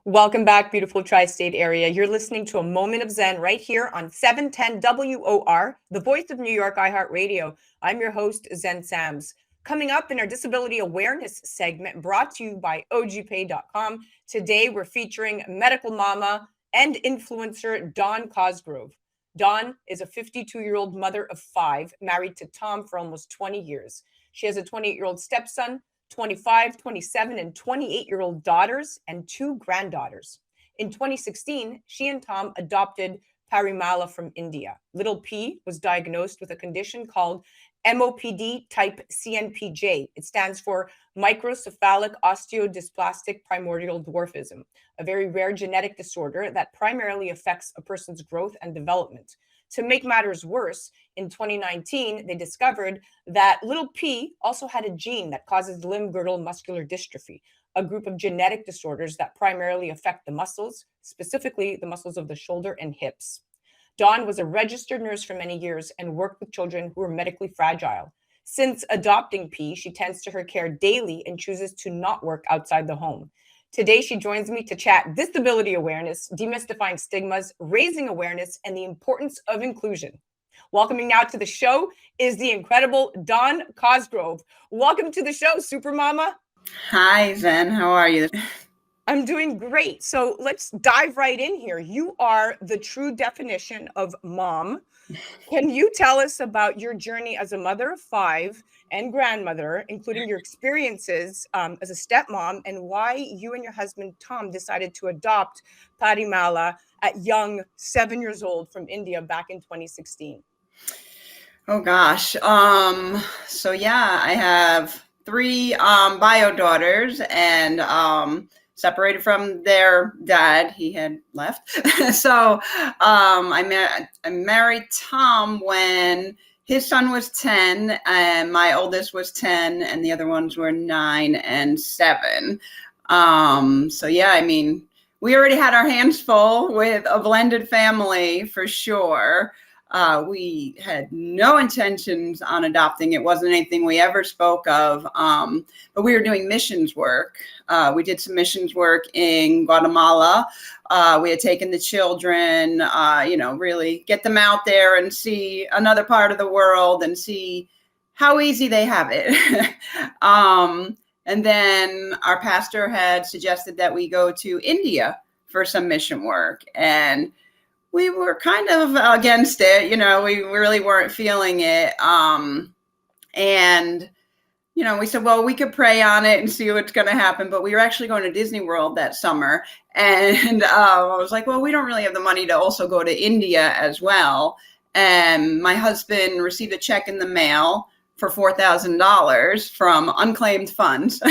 Welcome back, beautiful tri-state area. You're listening to a moment of Zen right here on 710 WOR, the voice of New York iHeartRadio. I'm your host, Zen Sams. Coming up in our disability awareness segment brought to you by OGPay.com, today we're featuring medical mama and influencer Dawn Cosgrove. Dawn is a 52-year-old mother of 5, married to Tom for almost 20 years. She has a 28-year-old stepson, 25, 27, and 28-year-old daughters, and 2 granddaughters. In 2016, she and Tom adopted Pari from India. Little P was diagnosed with a condition called MOPD-CENPJ. It stands for Microcephalic Osteodysplastic Primordial Dwarfism, a very rare genetic disorder that primarily affects a person's growth and development. To make matters worse, in 2019, they discovered that little P also had a gene that causes limb-girdle muscular dystrophy, a group of genetic disorders that primarily affect the muscles, specifically the muscles of the shoulder and hips. Dawn was a registered nurse for many years and worked with children who were medically fragile. Since adopting P, she tends to her care daily and chooses to not work outside the home. Today, she joins me to chat disability awareness, demystifying stigmas, raising awareness, and the importance of inclusion. Welcoming now to the show is the incredible Dawn Cosgrove. Welcome to the show, Super Mama. Hi, Zen. How are you? I'm doing great. So let's dive right in here. You are the true definition of mom. Can you tell us about your journey as a mother of 5 and grandmother, including your experiences as a stepmom, and why you and your husband, Tom, decided to adopt Pari at young 7 years old from India back in 2016? Oh, gosh. So, yeah, I have 3 bio daughters and separated from their dad. He had left. So I married Tom when his son was 10 and my oldest was 10 and the other ones were 9 and 7. So yeah, I mean, we already had our hands full with a blended family for sure. We had no intentions on adopting. It wasn't anything we ever spoke of, but we were doing missions work. We did some missions work in Guatemala. We had taken the children, really get them out there and see another part of the world and see how easy they have it. And then our pastor had suggested that we go to India for some mission work. And we were kind of against it, we really weren't feeling it. And, we said, well, we could pray on it and see what's going to happen. But we were actually going to Disney World that summer. And I was like, well, we don't really have the money to also go to India as well. And my husband received a check in the mail for $4,000 from unclaimed funds.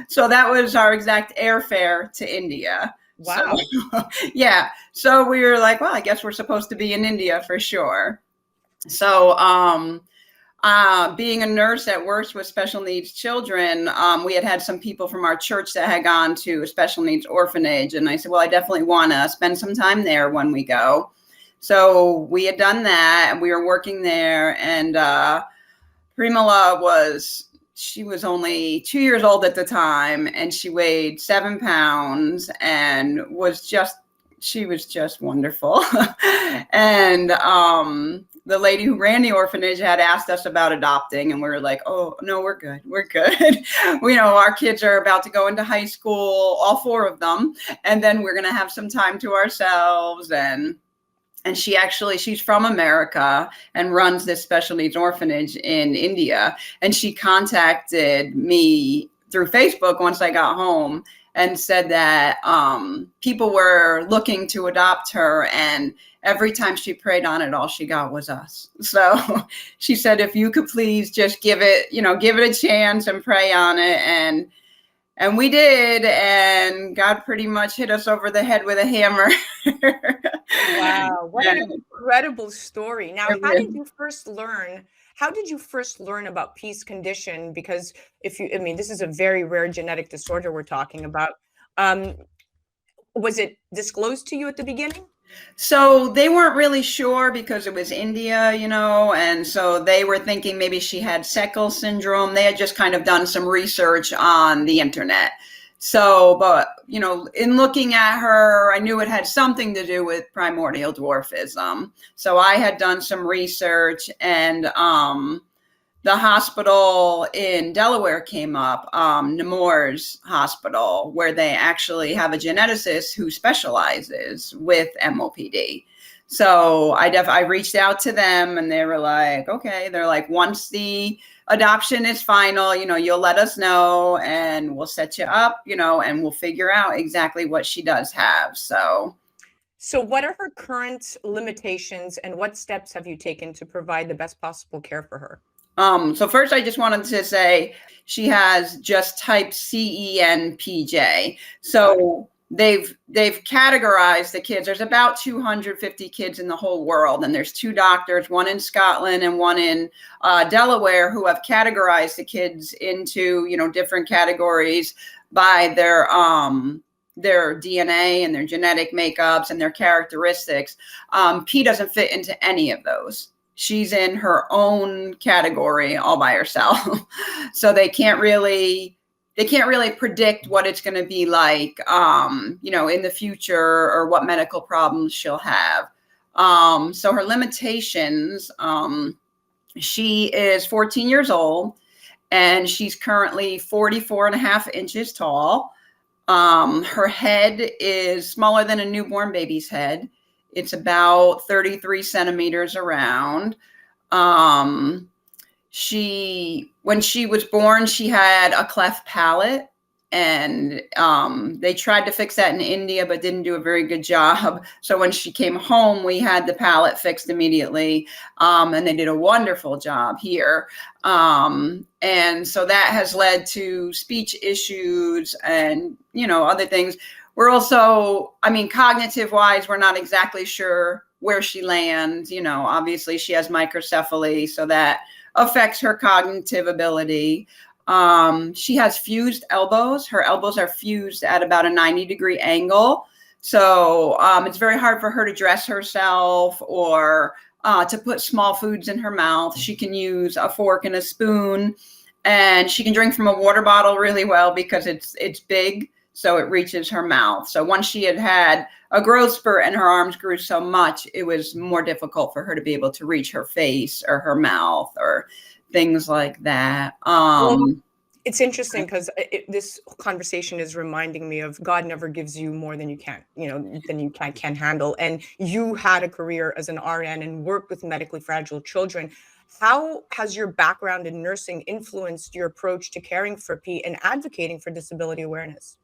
So that was our exact airfare to India. Wow. So, yeah. So we were like, well, I guess we're supposed to be in India for sure. So being a nurse that works with special needs children, we had some people from our church that had gone to a special needs orphanage. And I said, well, I definitely want to spend some time there when we go. So we had done that and we were working there. And Primordial she was only 2 years old at the time, and she weighed 7 pounds and she was just wonderful. And the lady who ran the orphanage had asked us about adopting, and we were like, oh, no, we're good. We're good. Our kids are about to go into high school, all 4 of them, and then we're going to have some time to ourselves. And she's from America and runs this special needs orphanage in India. And she contacted me through Facebook once I got home and said that people were looking to adopt her. And every time she prayed on it, all she got was us. So she said, if you could please just give it a chance and pray on it. And we did, and God pretty much hit us over the head with a hammer. Wow, what an incredible story. Now, how did you first learn about P's condition? Because this is a very rare genetic disorder we're talking about. Was it disclosed to you at the beginning? So they weren't really sure because it was India, and so they were thinking maybe she had Sickle syndrome. They had just kind of done some research on the internet. So, but, you know, in looking at her, I knew it had something to do with primordial dwarfism. So I had done some research, and the hospital in Delaware came up, Nemours Hospital, where they actually have a geneticist who specializes with MOPD. So I reached out to them, and they were like, okay, they're like, once the adoption is final, you know, you'll let us know and we'll set you up, you know, and we'll figure out exactly what she does have. So what are her current limitations, and what steps have you taken to provide the best possible care for her? So first, I just wanted to say she has just type CENPJ. So they've categorized the kids. There's about 250 kids in the whole world, and there's 2 doctors, one in Scotland and one in Delaware, who have categorized the kids into, you know, different categories by their DNA and their genetic makeups and their characteristics. P doesn't fit into any of those. She's in her own category all by herself. So they can't really predict what it's going to be like, you know, in the future, or what medical problems she'll have. So her limitations, she is 14 years old, and she's currently 44.5 inches tall. Her head is smaller than a newborn baby's head. It's about 33 centimeters around. When she was born, she had a cleft palate, and they tried to fix that in India, but didn't do a very good job. So when she came home, we had the palate fixed immediately, and they did a wonderful job here. And so that has led to speech issues and, you know, other things. We're also, I mean, cognitive wise, we're not exactly sure where she lands. You know, obviously she has microcephaly, so that affects her cognitive ability. She has fused elbows. Her elbows are fused at about a 90-degree angle. So it's very hard for her to dress herself, or to put small foods in her mouth. She can use a fork and a spoon, and she can drink from a water bottle really well because it's big, so it reaches her mouth. So once she had a growth spurt and her arms grew so much, it was more difficult for her to be able to reach her face or her mouth or things like that. It's interesting because this conversation is reminding me of God never gives you more than you can, than you can handle. And you had a career as an RN and worked with medically fragile children. How has your background in nursing influenced your approach to caring for P and advocating for disability awareness?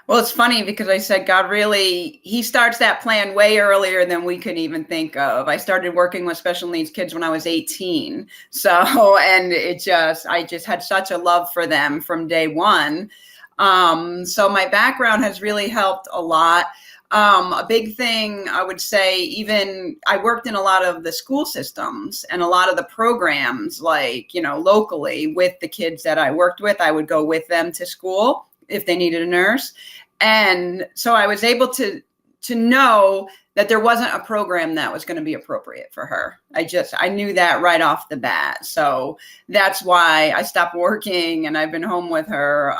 Well, it's funny because I said God he starts that plan way earlier than we could even think of. I started working with special needs kids when I was 18. So, and I just had such a love for them from day one. So my background has really helped a lot. A big thing I would say, even I worked in a lot of the school systems and a lot of the programs, like, locally with the kids that I worked with. I would go with them to school if they needed a nurse. And so I was able to know that there wasn't a program that was going to be appropriate for her. I knew that right off the bat. So that's why I stopped working and I've been home with her.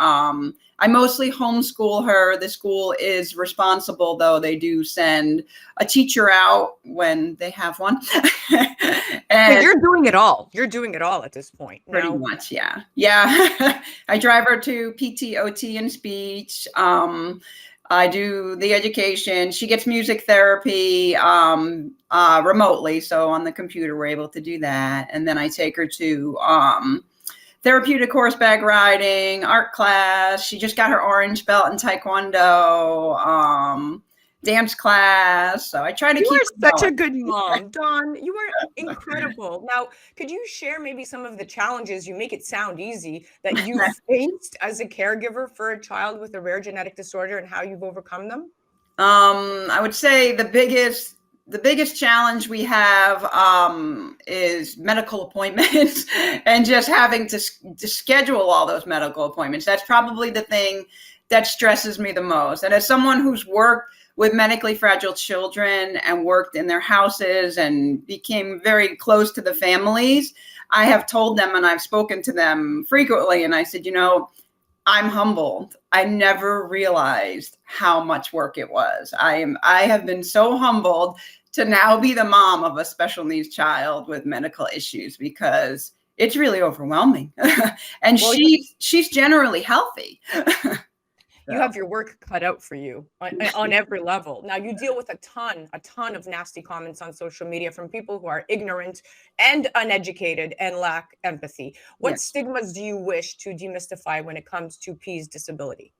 I mostly homeschool her. The school is responsible, though. They do send a teacher out when they have one. And you're doing it all. You're doing it all at this point. Pretty much, yeah. Yeah. I drive her to PT, OT, and speech. I do the education. She gets music therapy remotely. So on the computer, we're able to do that. And then I take her to therapeutic horseback riding, art class. She just got her orange belt in Taekwondo, dance class. So I try to keep. You are such a good mom, Dawn. You are incredible. Now, could you share maybe some of the challenges, you make it sound easy, that you faced as a caregiver for a child with a rare genetic disorder and how you've overcome them? I would say the biggest challenge we have is medical appointments and just having to schedule all those medical appointments. That's probably the thing that stresses me the most. And as someone who's worked with medically fragile children and worked in their houses and became very close to the families, I have told them, and I've spoken to them frequently, and I said, I'm humbled. I never realized how much work it was. I have been so humbled to now be the mom of a special needs child with medical issues, because it's really overwhelming. And Well, she's generally healthy. you have your work cut out for you on every level. Now, you deal with a ton of nasty comments on social media from people who are ignorant and uneducated and lack empathy. What Yes. stigmas do you wish to demystify when it comes to P's disability?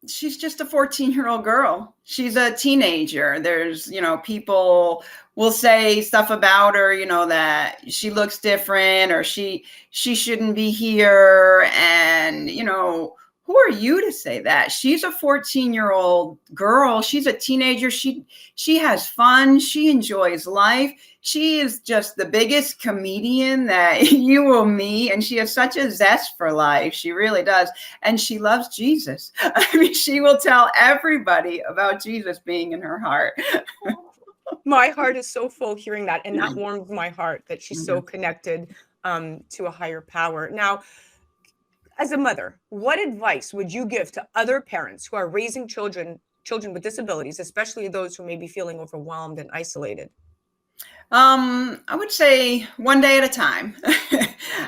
She's just a 14-year-old girl. She's a teenager. There's, people will say stuff about her, that she looks different, or she shouldn't be here. And, who are you to say that? She's a 14-year-old girl. She's a teenager. She has fun. She enjoys life. She is just the biggest comedian that you will meet. And she has such a zest for life. She really does. And she loves Jesus. I mean, she will tell everybody about Jesus being in her heart. My heart is so full hearing that. And that warms my heart that she's so connected to a higher power. Now, as a mother, what advice would you give to other parents who are raising children with disabilities, especially those who may be feeling overwhelmed and isolated? I would say one day at a time.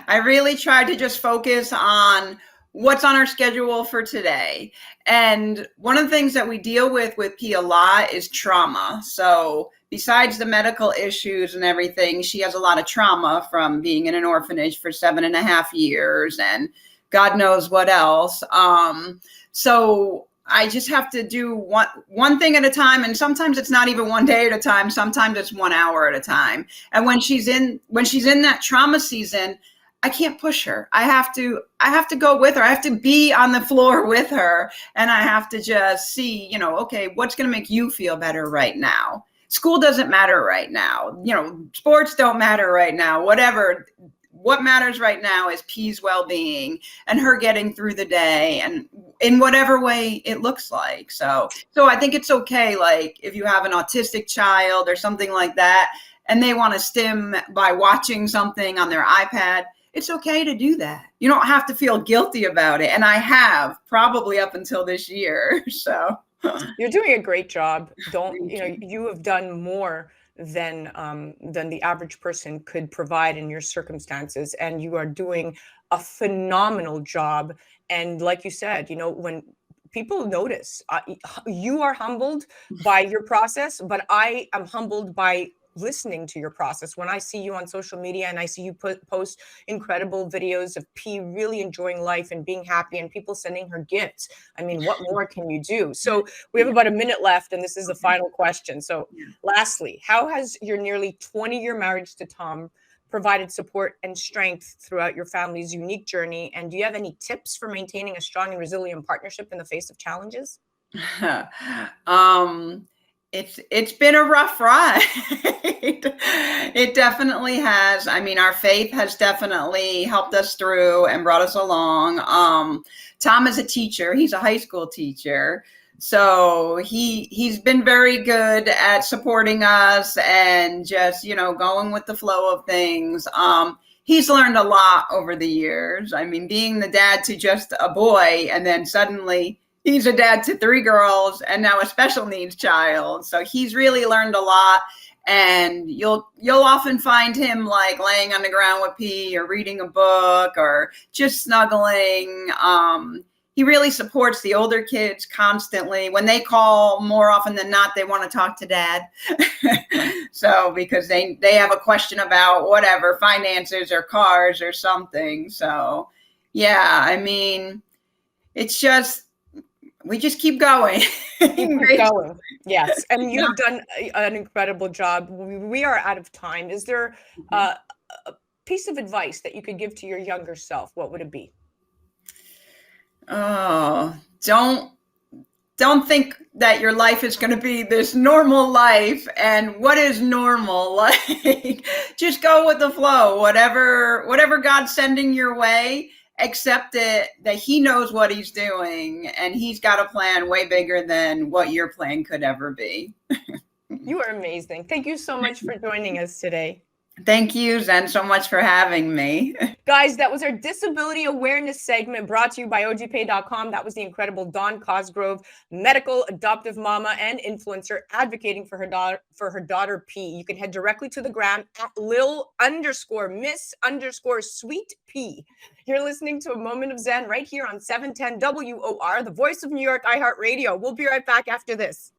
I really try to just focus on what's on our schedule for today. And one of the things that we deal with P a lot is trauma. So besides the medical issues and everything, she has a lot of trauma from being in an orphanage for 7.5 years and God knows what else. So I just have to do one thing at a time. And sometimes it's not even one day at a time. Sometimes it's 1 hour at a time. And when she's in that trauma season, I can't push her. I have to go with her. I have to be on the floor with her. And I have to just see, okay, what's going to make you feel better right now? School doesn't matter right now. Sports don't matter right now, whatever. What matters right now is P's well-being and her getting through the day, and in whatever way it looks like. So I think it's okay. Like if you have an autistic child or something like that, and they want to stim by watching something on their iPad, it's okay to do that. You don't have to feel guilty about it. And I have probably up until this year. So you're doing a great job. You have done more than the average person could provide in your circumstances, and you are doing a phenomenal job. And like you said, when people notice, you are humbled by your process, but I am humbled by listening to your process. When I see you on social media and I see you post incredible videos of P really enjoying life and being happy, and people sending her gifts, I mean, what more can you do? So we have about a minute left, and this is the final question. So lastly, how has your nearly 20-year marriage to Tom provided support and strength throughout your family's unique journey? And do you have any tips for maintaining a strong and resilient partnership in the face of challenges? It's been a rough ride. It definitely has. I mean, our faith has definitely helped us through and brought us along. Tom is a teacher. He's a high school teacher. So he's been very good at supporting us and just, going with the flow of things. He's learned a lot over the years. I mean, being the dad to just a boy, and then suddenly he's a dad to 3 girls and now a special needs child. So he's really learned a lot. And you'll often find him like laying on the ground with P or reading a book or just snuggling. He really supports the older kids constantly. When they call, more often than not, they want to talk to dad. So because they have a question about whatever, finances or cars or something. So yeah, I mean, it's just, we just keep going. Keep going. Yes. And you have done an incredible job. We are out of time. Is there a piece of advice that you could give to your younger self? What would it be? Oh, don't think that your life is going to be this normal life. And what is normal? Like, just go with the flow. Whatever God's sending your way, accept it, that he knows what he's doing, and he's got a plan way bigger than what your plan could ever be. You are amazing. Thank you so much for joining us today. Thank you, Zen, so much for having me. Guys, that was our disability awareness segment brought to you by OGPay.com. That was the incredible Dawn Cosgrove, medical adoptive mama and influencer advocating for her daughter P. You can head directly to the gram at Lil_Miss_Sweet P. You're listening to A Moment of Zen right here on 710 WOR, the voice of New York iHeartRadio. We'll be right back after this.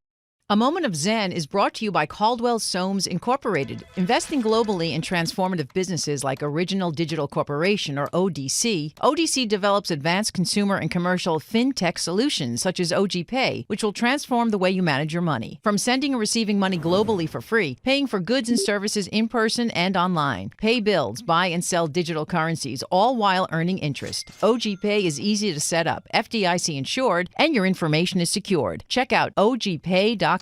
A Moment of Zen is brought to you by Caldwell Soames Incorporated, investing globally in transformative businesses like Original Digital Corporation, or ODC. ODC develops advanced consumer and commercial fintech solutions such as OGPay, which will transform the way you manage your money. From sending and receiving money globally for free, paying for goods and services in person and online, pay bills, buy and sell digital currencies, all while earning interest. OGPay is easy to set up, FDIC insured, and your information is secured. Check out OGPay.com.